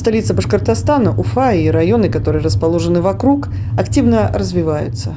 Столица Башкортостана, Уфа и районы, которые расположены вокруг, активно развиваются.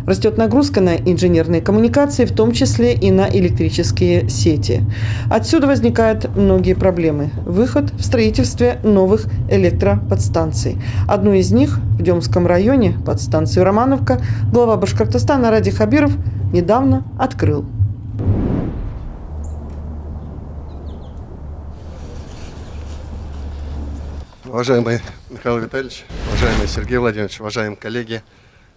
Растет нагрузка на инженерные коммуникации, в том числе и на электрические сети. Отсюда возникают многие проблемы. Выход в строительстве новых электроподстанций. Одну из них в Демском районе, подстанцию Романовка, глава Башкортостана Ради Хабиров недавно открыл. Уважаемый Михаил Витальевич, уважаемый Сергей Владимирович, уважаемые коллеги,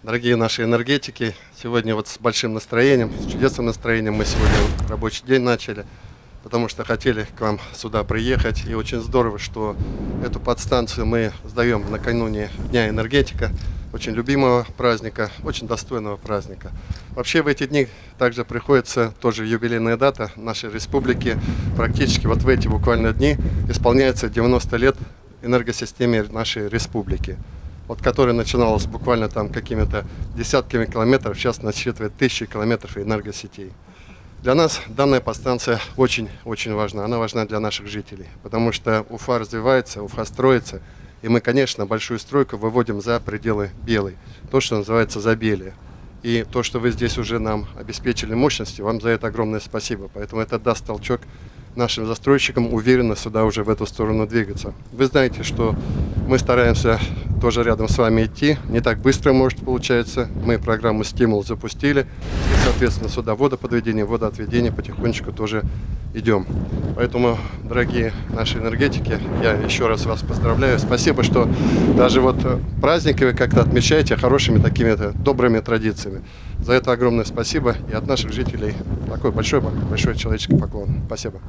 дорогие наши энергетики, сегодня вот с большим настроением, с чудесным настроением мы сегодня рабочий день начали, потому что хотели к вам сюда приехать, и очень здорово, что эту подстанцию мы сдаем накануне Дня энергетика, очень любимого праздника, очень достойного праздника. Вообще в эти дни также приходится тоже юбилейная дата нашей республики, практически вот в эти буквально дни исполняется 90 лет энергосистеме нашей республики, вот которая начиналась буквально там какими-то десятками километров, сейчас насчитывает тысячи километров энергосетей. Для нас данная подстанция очень важна, она важна для наших жителей, потому что Уфа развивается, Уфа строится, и мы, конечно, большую стройку выводим за пределы Белой, то, что называется Забелие. И то, что вы здесь уже нам обеспечили мощности, вам за это огромное спасибо, поэтому это даст толчок нашим застройщикам уверенно сюда уже в эту сторону двигаться. Вы знаете, что мы стараемся тоже рядом с вами идти. Не так быстро, может, получается. Мы программу «Стимул» запустили. И, соответственно, сюда водоподведение, водоотведение потихонечку тоже идем. Поэтому, дорогие наши энергетики, я еще раз вас поздравляю. Спасибо, что даже вот праздники вы как-то отмечаете хорошими такими добрыми традициями. За это огромное спасибо. И от наших жителей такой большой человеческий поклон. Спасибо.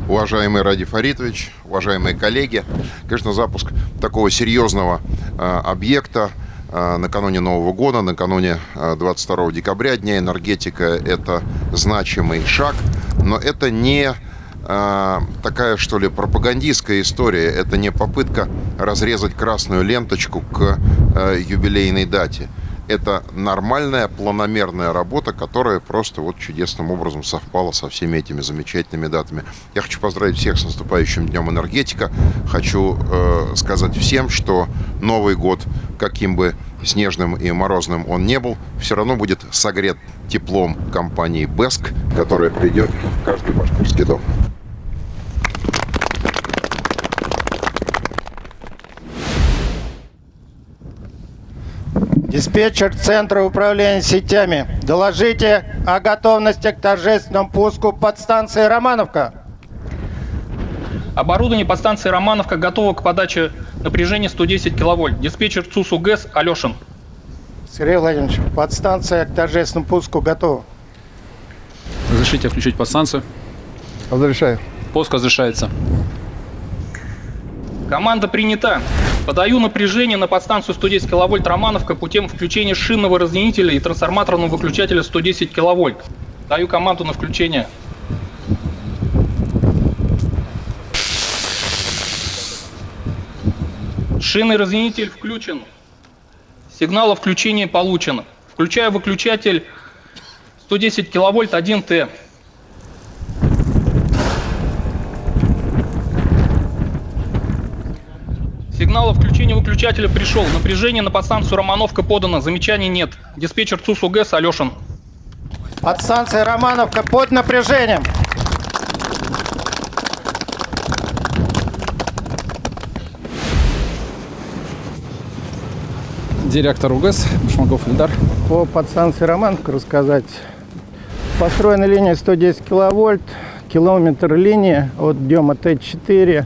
Уважаемый Ради Фаритович, уважаемые коллеги, конечно, запуск такого серьезного объекта накануне Нового года, накануне 22 декабря, Дня энергетика, это значимый шаг, но это не такая, что ли, пропагандистская история, это не попытка разрезать красную ленточку к юбилейной дате. Это нормальная планомерная работа, которая просто вот чудесным образом совпала со всеми этими замечательными датами. Я хочу поздравить всех с наступающим Днем энергетика. Хочу сказать всем, что Новый год, каким бы снежным и морозным он не был, все равно будет согрет теплом компании «Бэск», которая придет в каждый башкирский дом. Диспетчер Центра управления сетями, доложите о готовности к торжественному пуску подстанции Романовка. Оборудование подстанции Романовка готово к подаче напряжения 110 киловольт. Диспетчер ЦУСУ ГЭС Алешин. Сергей Владимирович, подстанция к торжественному пуску готова. Разрешите включить подстанцию? Разрешаю. Пуск разрешается. Команда принята. Подаю напряжение на подстанцию 110 киловольт Романовка путем включения шинного разъединителя и трансформаторного выключателя 110 киловольт. Даю команду на включение. Шинный разъединитель включен. Сигнал о включении получен. Включаю выключатель 110 киловольт 1Т. Сигнал о включении выключателя пришел. Напряжение на подстанцию Романовка подано. Замечаний нет. Диспетчер ЦУСУ ГЭС Алешин. Подстанция Романовка под напряжением. Директор УГЭС Башмаков Ильдар. По подстанции Романовка рассказать. Построена линия 110 киловольт, километр линии от Дема Т4.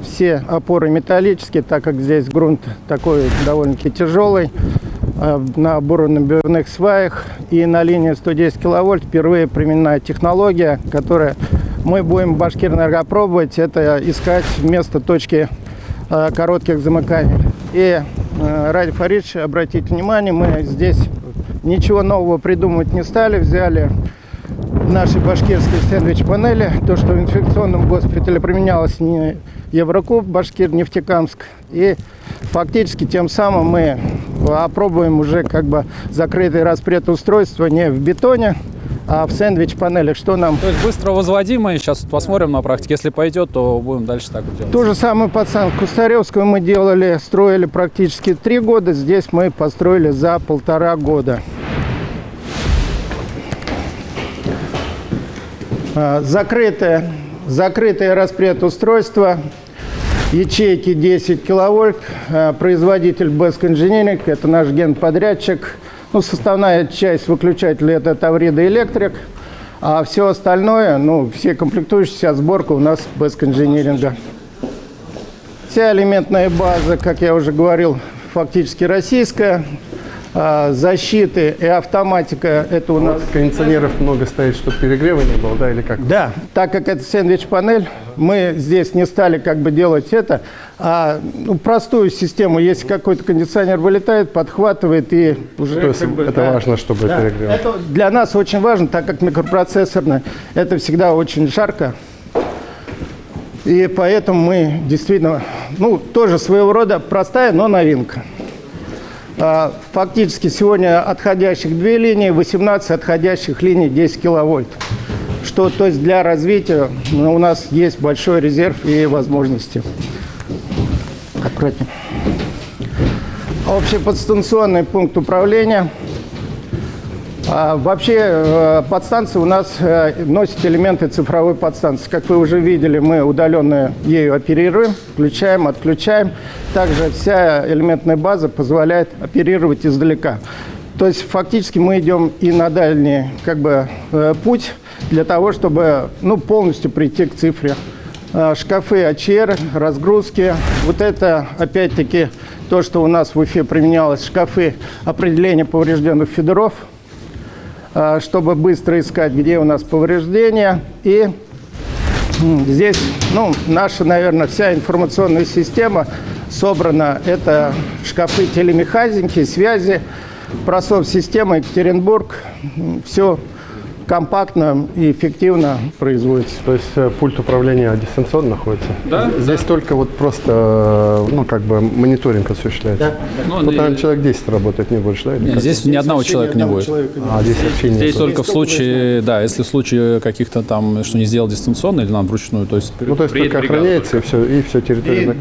Все опоры металлические, так как здесь грунт такой довольно-таки тяжелый, на буро-набивных сваях. И на линии 110 киловольт впервые применена технология, которую мы будем в Башкирэнерго пробовать, это искать вместо точки коротких замыканий. И, Ради Фаридович, обратите внимание, мы здесь ничего нового придумывать не стали, взяли нашей башкирской сэндвич-панели, то, что в инфекционном госпитале применялось не Еврокуб, Башкир-Нефтекамск. И фактически тем самым мы опробуем уже как бы закрытое распредустройство не в бетоне, А в сэндвич-панелях что нам? То есть быстро возводимые. Сейчас вот посмотрим на практике. Если пойдет, то будем дальше так вот делать. Ту же самую подстанцию Кустаревскую мы делали, строили практически 3 года. Здесь мы построили за 1,5 года. Закрытое распредустройство, ячейки 10 киловольт, производитель Besk Engineering, это наш генподрядчик. Ну, составная часть выключателя это Таврида Электрик, а все остальное, ну, все комплектующие, вся сборка у нас Besk Engineering. Вся элементная база, как я уже говорил, фактически российская. Защиты и автоматика это у нас. Кондиционеров много стоит, чтобы перегрева не было, да, или как? Да, так как это сэндвич-панель, мы здесь не стали как бы делать это, а простую систему. Если какой-то кондиционер вылетает, подхватывает и уже. То есть это важно, чтобы перегрев. Это для нас очень важно, так как микропроцессорный, это всегда очень жарко. И поэтому мы действительно, тоже своего рода простая, но новинка. Фактически сегодня отходящих 2 линии, 18 отходящих линий 10 киловольт. То есть для развития у нас есть большой резерв и возможности. Аккуратнее. Общий подстанционный пункт управления. Вообще подстанция у нас носит элементы цифровой подстанции. Как вы уже видели, мы удаленно ею оперируем, включаем, отключаем. Также вся элементная база позволяет оперировать издалека. То есть фактически мы идем и на дальний путь для того, чтобы полностью прийти к цифре. Шкафы ACR, разгрузки. Вот это опять-таки то, что у нас в Уфе применялось. Шкафы определения поврежденных фидеров, чтобы быстро искать, где у нас повреждения. И здесь, наша, наверное, вся информационная система собрана. Это шкафы телемеханики, связи, просов-система Екатеринбург. Все компактно и эффективно производится. То есть пульт управления дистанционно находится? Да. Здесь только вот просто, мониторинг осуществляется. Да. Тут, наверное, человек 10 работает, не больше, да? Или Нет, как? здесь ни одного человека не будет. Здесь вообще нет. Здесь только в случае, если в случае каких-то там, что не сделал дистанционно или нам вручную, то есть... То есть только охраняется и все территория.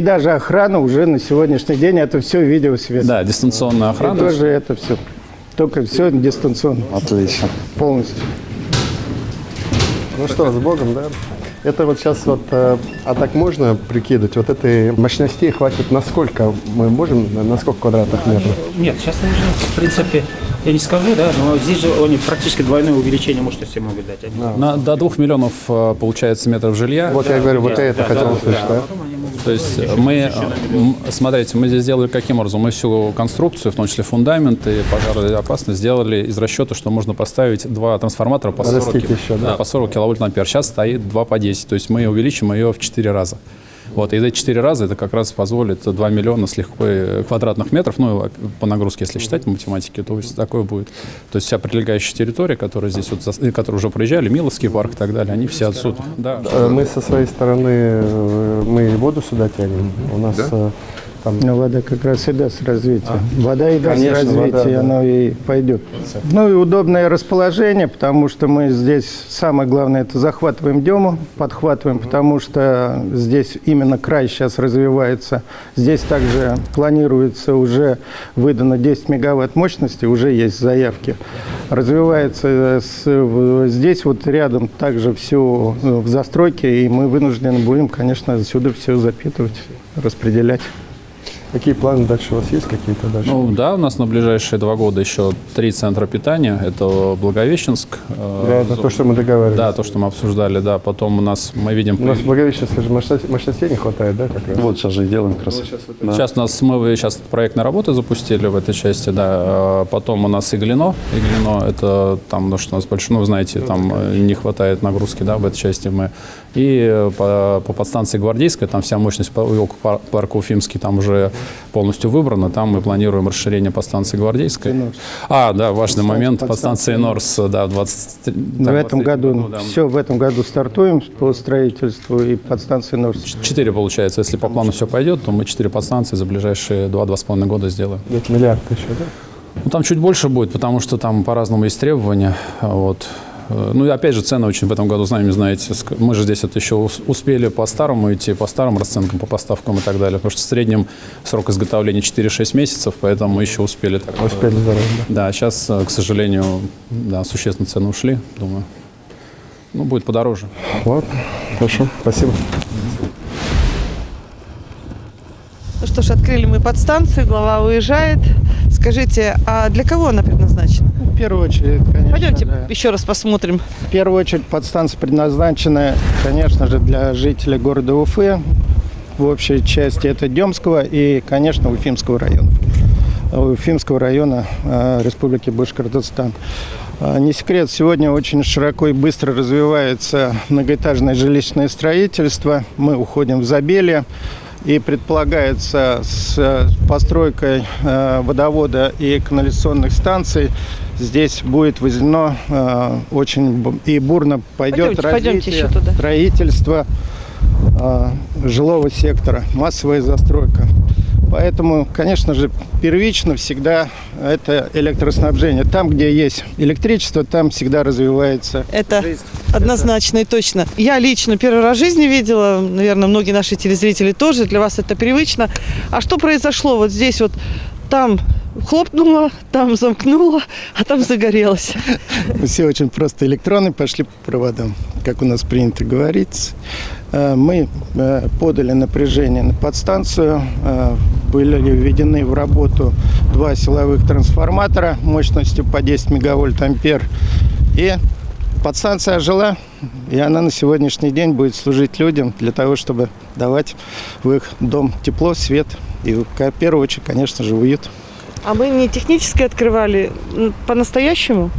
Даже охрана уже на сегодняшний день это все видеосвязь. Да, дистанционная охрана. И тоже это все. Только все дистанционно. Отлично. Полностью. Ну что, с Богом, да? Это вот сейчас а так можно прикидывать? Вот этой мощностей хватит на сколько? Мы можем, на сколько квадратных метров? Нет, сейчас уже, в принципе, я не скажу, но здесь же они практически двойное увеличение мощности могут дать. До 2 миллионов получается метров жилья. Вот я говорю, это хотел услышать, да? То есть смотрите, мы здесь сделали каким образом? Мы всю конструкцию, в том числе фундамент и пожароопасность, сделали из расчета, что можно поставить 2 трансформатора по 40 киловольт-ампер. Сейчас стоит 2 по 10, то есть мы увеличим ее в 4 раза. Вот, и эти 4 раза это как раз позволит 2 миллиона с легкой квадратных метров, по нагрузке, если считать математики, то есть такое будет. То есть вся прилегающая территория, которая здесь, которые уже проезжали, Миловский парк и так далее, они все отсюда. Да. Мы со своей стороны, мы воду сюда тянем. У нас там... Вода как раз и даст развитие. Вода и даст Конечно, развитие, вода, да. оно и пойдет. И удобное расположение, потому что мы здесь, самое главное, это захватываем дему, подхватываем, потому что здесь именно край сейчас развивается. Здесь также планируется, уже выдано 10 мегаватт мощности, уже есть заявки. Развивается здесь вот рядом также все в застройке, и мы вынуждены будем, конечно, отсюда все запитывать, распределять. Какие планы дальше у вас есть какие-то дальше? У нас на ближайшие 2 года еще 3 центра питания. Это Благовещенск. Это то, что мы договаривались. Да, то, что мы обсуждали, да. Потом мы видим... У нас в Благовещенске же мощностей не хватает, да, как раз? Вот сейчас же и делаем как раз. Сейчас мы проектные работы запустили в этой части, да. Потом у нас Иглино. Иглино это там, что у нас большое, вы знаете, там не хватает нагрузки, да, в этой части мы. И по подстанции Гвардейская, там вся мощность по парку Уфимский там уже полностью выбрана. Там мы планируем расширение по станции Гвардейской. Важный момент. По станции Норс, да, в этом году, все в этом году стартуем по строительству и подстанции Норс. 4 получается. Если по плану все пойдет, то мы 4 подстанции за ближайшие 2-2,5 года сделаем. Это миллиард еще, да? Ну, там чуть больше будет, потому что там по-разному есть требования. Вот. Ну и опять же, цены очень в этом году, сами знаете, мы же здесь это еще успели по-старому идти, по старым расценкам, по поставкам и так далее, потому что в среднем срок изготовления 4-6 месяцев, поэтому мы еще успели так. Успели здорово, да. Да, сейчас, к сожалению, да, существенно цены ушли, думаю. Ну, будет подороже. Вот, хорошо, спасибо. Ну что ж, открыли мы подстанцию, глава уезжает. Скажите, а для кого она предназначена? В первую очередь, конечно, Пойдемте да. еще раз посмотрим. В первую очередь подстанция предназначена, конечно же, для жителей города Уфы. В общей части это Демского и, конечно, Уфимского районов. Уфимского района Республики Башкортостан. Не секрет, сегодня очень широко и быстро развивается многоэтажное жилищное строительство. Мы уходим в Забелье. И предполагается с постройкой водовода и канализационных станций здесь будет возведено очень и бурно пойдет развитие строительства жилого сектора, массовая застройка. Поэтому, конечно же, первично всегда это электроснабжение. Там, где есть электричество, там всегда развивается Это жизнь. однозначно и точно. Я лично первый раз в жизни видела, наверное, многие наши телезрители тоже, для вас это привычно. А что произошло вот здесь вот, там хлопнуло, там замкнуло, а там загорелось? Все очень просто. Электроны пошли по проводам, как у нас принято говорить. Мы подали напряжение на подстанцию, были введены в работу 2 силовых трансформатора мощностью по 10 мегавольт-ампер. И подстанция ожила, и она на сегодняшний день будет служить людям для того, чтобы давать в их дом тепло, свет и, в первую очередь, конечно же, уют. А мы не технически открывали, по-настоящему?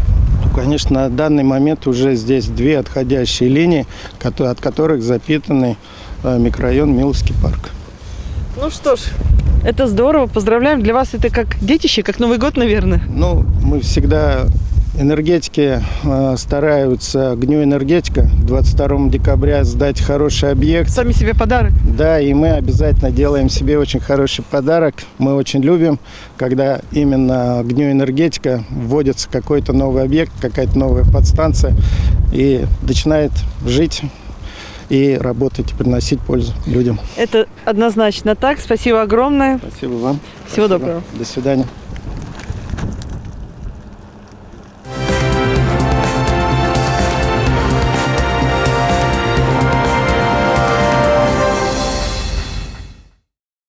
Конечно, на данный момент уже здесь 2 отходящие линии, от которых запитанный микрорайон Миловский парк. Ну что ж, это здорово, поздравляем. Для вас это как детище, как Новый год, наверное. Ну, мы всегда, энергетики стараются, ГНЮ «Энергетика» 22 декабря сдать хороший объект. Сами себе подарок. Да, и мы обязательно делаем себе очень хороший подарок. Мы очень любим, когда именно ГНЮ «Энергетика» вводится какой-то новый объект, какая-то новая подстанция и начинает жить и работать, и приносить пользу людям. Это однозначно так. Спасибо огромное. Спасибо вам. Всего доброго. До свидания.